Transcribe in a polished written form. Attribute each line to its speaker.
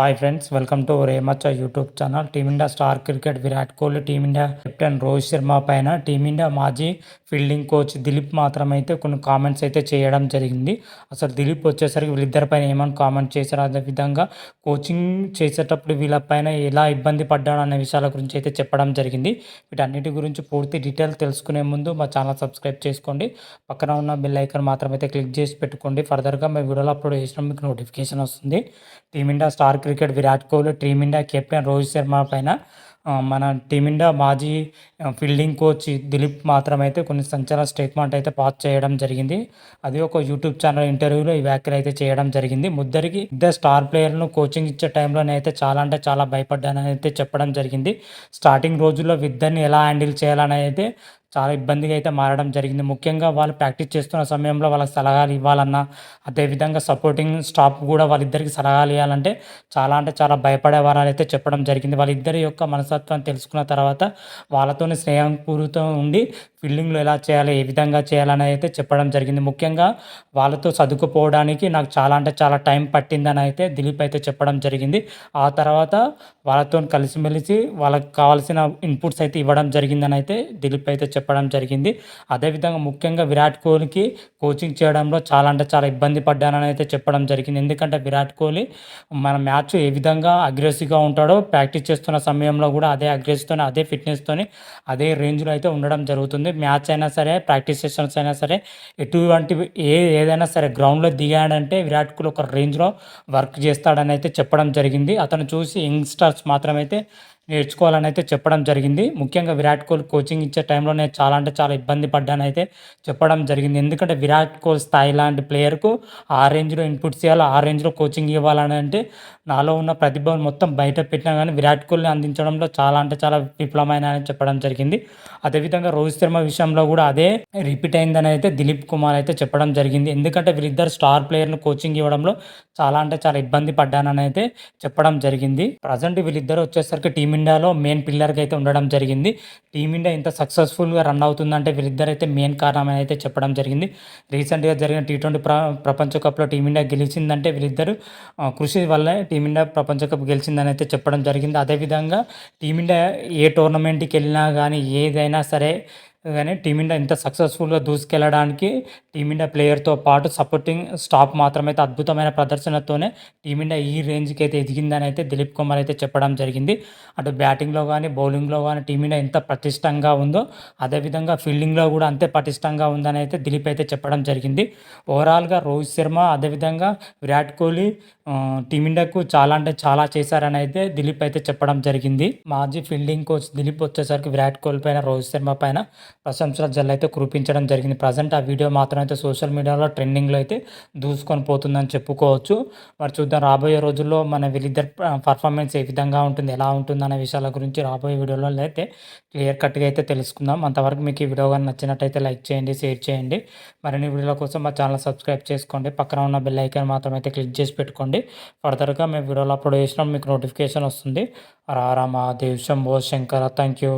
Speaker 1: Hi friends, welcome to Remaccha YouTube channel. Team India star cricket Virat Kohli, team India captain Rohit Sharma పైన team India మాజీ fielding coach Dilip మాత్రం అయితే కొన్ని కామెంట్స్ అయితే చేయడం జరిగింది. అసలు దిలీప్ వచ్చేసరికి వీళ్ళిద్దరి పైన ఏమని కామెంట్ చేశారు, అదేవిధంగా కోచింగ్ చేసేటప్పుడు వీళ్ళపైన ఎలా ఇబ్బంది పడ్డాడు అనే విషయాల గురించి అయితే చెప్పడం జరిగింది. వీటన్నిటి గురించి పూర్తి డీటెయిల్ తెలుసుకునే ముందు మా ఛానల్ సబ్స్క్రైబ్ చేసుకోండి, పక్కన ఉన్న బెల్ ఐకాన్ మాత్రం అయితే క్లిక్ చేసి పెట్టుకోండి. ఫర్దర్గా మేము వీడియోలో అప్లోడ్ చేసినా మీకు నోటిఫికేషన్ వస్తుంది. Team India star cricket Virat Kohli, team India captain Rohit Sharma పైన మన టీమిండియా మాజీ ఫీల్డింగ్ కోచ్ దిలీప్ మాత్రం అయితే కొన్ని సంచలన స్టేట్మెంట్ అయితే పాస్ చేయడం జరిగింది. అది ఒక యూట్యూబ్ ఛానల్ ఇంటర్వ్యూలో ఈ వ్యాఖ్యలు అయితే చేయడం జరిగింది. ఇద్దరు స్టార్ ప్లేయర్లను కోచింగ్ ఇచ్చే టైంలోనే అయితే చాలా భయపడ్డానని అయితే చెప్పడం జరిగింది. స్టార్టింగ్ రోజుల్లో ఇద్దరిని ఎలా హ్యాండిల్ చేయాలని అయితే చాలా ఇబ్బందిగా అయితే మారడం జరిగింది. ముఖ్యంగా వాళ్ళు ప్రాక్టీస్ చేస్తున్న సమయంలో వాళ్ళకి సలహాలు ఇవ్వాలన్నా, అదేవిధంగా సపోర్టింగ్ స్టాఫ్ కూడా వాళ్ళిద్దరికి సలహాలు ఇవ్వాలంటే చాలా భయపడేవారని అయితే చెప్పడం జరిగింది. వాళ్ళిద్దరి యొక్క మనస్తత్వాన్ని తెలుసుకున్న తర్వాత వాళ్ళతోని స్నేహపూరితం ఉండి ఫీల్డింగ్లో ఎలా చేయాలి, ఏ విధంగా చేయాలని అయితే చెప్పడం జరిగింది. ముఖ్యంగా వాళ్ళతో చదువుకుపోవడానికి నాకు చాలా టైం పట్టిందని అయితే దిలీప్ అయితే చెప్పడం జరిగింది. ఆ తర్వాత వాళ్ళతో కలిసిమెలిసి వాళ్ళకి కావాల్సిన ఇన్పుట్స్ అయితే ఇవ్వడం జరిగిందని అయితే దిలీప్ అయితే చెప్పడం జరిగింది. అదేవిధంగా ముఖ్యంగా విరాట్ కోహ్లీకి కోచింగ్ చేయడంలో చాలా ఇబ్బంది పడ్డానని అయితే చెప్పడం జరిగింది. ఎందుకంటే విరాట్ కోహ్లీ మన మ్యాచ్ ఏ విధంగా అగ్రెసివ్గా ఉంటాడో ప్రాక్టీస్ చేస్తున్న సమయంలో కూడా అదే అగ్రెసివ్తోని, అదే ఫిట్నెస్తోని, అదే రేంజ్లో అయితే ఉండడం జరుగుతుంది. మ్యాచ్ అయినా సరే, ప్రాక్టీస్ సెషన్స్ అయినా సరే, ఎటువంటివి ఏదైనా సరే గ్రౌండ్లో దిగాడంటే విరాట్ కోహ్లీ ఒక రేంజ్లో వర్క్ చేస్తాడని అయితే చెప్పడం జరిగింది. అతను చూసి యంగ్స్టర్స్ మాత్రమైతే నేర్చుకోవాలని అయితే చెప్పడం జరిగింది. ముఖ్యంగా విరాట్ కోహ్లీ కోచింగ్ ఇచ్చే టైంలో నేను చాలా ఇబ్బంది పడ్డాను అయితే చెప్పడం జరిగింది. ఎందుకంటే విరాట్ కోహ్లీ స్థాయి లాంటి ప్లేయర్కు ఆ రేంజ్లో ఇన్పుట్స్ ఇవ్వాలి, ఆ రేంజ్లో కోచింగ్ ఇవ్వాలని అంటే నాలో ఉన్న ప్రతిభను మొత్తం బయట పెట్టినా కానీ విరాట్ కోహ్లీని అందించడంలో చాలా విఫలమైన అని చెప్పడం జరిగింది. అదేవిధంగా రోహిత్ శర్మ విషయంలో కూడా అదే రిపీట్ అయిందని అయితే దిలీప్ కుమార్ అయితే చెప్పడం జరిగింది. ఎందుకంటే వీళ్ళిద్దరు స్టార్ ప్లేయర్లు కోచింగ్ ఇవ్వడంలో చాలా ఇబ్బంది పడ్డానని అయితే చెప్పడం జరిగింది. ప్రజెంట్ వీళ్ళిద్దరు వచ్చేసరికి టీమిండియాలో మెయిన్ పిల్లర్గా అయితే ఉండడం జరిగింది. టీమిండియా ఇంత సక్సెస్ఫుల్గా రన్ అవుతుందంటే వీళ్ళిద్దరు అయితే మెయిన్ కారణం అయితే చెప్పడం జరిగింది. రీసెంట్గా జరిగిన టీ20 ప్రపంచ కప్లో టీమిండియా గెలిచిందంటే వీళ్ళిద్దరు కృషి వల్లే టీమిండియా ప్రపంచ కప్ గెలిచిందని అయితే చెప్పడం జరిగింది. అదేవిధంగా టీమిండియా ఏ టోర్నమెంట్కి వెళ్ళినా కానీ, ఏదైనా సరే కానీ టీమిండియా ఇంత సక్సెస్ఫుల్గా దూసుకెళ్ళడానికి టీమిండియా ప్లేయర్తో పాటు సపోర్టింగ్ స్టాఫ్ మాత్రమైతే అద్భుతమైన ప్రదర్శనతోనే టీమిండియా ఈ రేంజ్కి అయితే ఎదిగిందని అయితే దిలీప్ కుమార్ అయితే చెప్పడం జరిగింది. అటు బ్యాటింగ్లో కానీ, బౌలింగ్లో కానీ టీమిండియా ఎంత పటిష్టంగా ఉందో అదేవిధంగా ఫీల్డింగ్లో కూడా అంతే పటిష్టంగా ఉందని అయితే దిలీప్ అయితే చెప్పడం జరిగింది. ఓవరాల్గా రోహిత్ శర్మ అదేవిధంగా విరాట్ కోహ్లీ టీమిండియాకు చాలా చేశారని అయితే దిలీప్ అయితే చెప్పడం జరిగింది. మాజీ ఫీల్డింగ్ కోచ్ దిలీప్ వచ్చేసరికి విరాట్ కోహ్లీ పైన, రోహిత్ శర్మ పైన ప్రశంసల జల్లు అయితే కురిపించడం జరిగింది. ప్రజెంట్ ఆ వీడియో మాత్రం అయితే సోషల్ మీడియాలో ట్రెండింగ్లో అయితే దూసుకొని పోతుందని చెప్పుకోవచ్చు. మరి చూద్దాం రాబోయే రోజుల్లో మన వీళ్ళిద్దరు పర్ఫార్మెన్స్ ఏ విధంగా ఉంటుంది, ఎలా ఉంటుంది అనే విషయాల గురించి రాబోయే వీడియోలో అయితే క్లియర్ కట్గా అయితే తెలుసుకుందాం. అంతవరకు మీకు ఈ వీడియో కానీ నచ్చినట్టయితే లైక్ చేయండి, షేర్ చేయండి. మరిన్ని వీడియోల కోసం మా ఛానల్ సబ్స్క్రైబ్ చేసుకోండి, పక్కన ఉన్న బెల్ ఐకాన్ మాత్రం అయితే క్లిక్ చేసి పెట్టుకోండి. ఫర్దర్గా మేము వీడియోలో అప్లోడ్ చేసినా మీకు నోటిఫికేషన్ వస్తుంది. రామ దేవ్ శంభో శంకర. Thank you.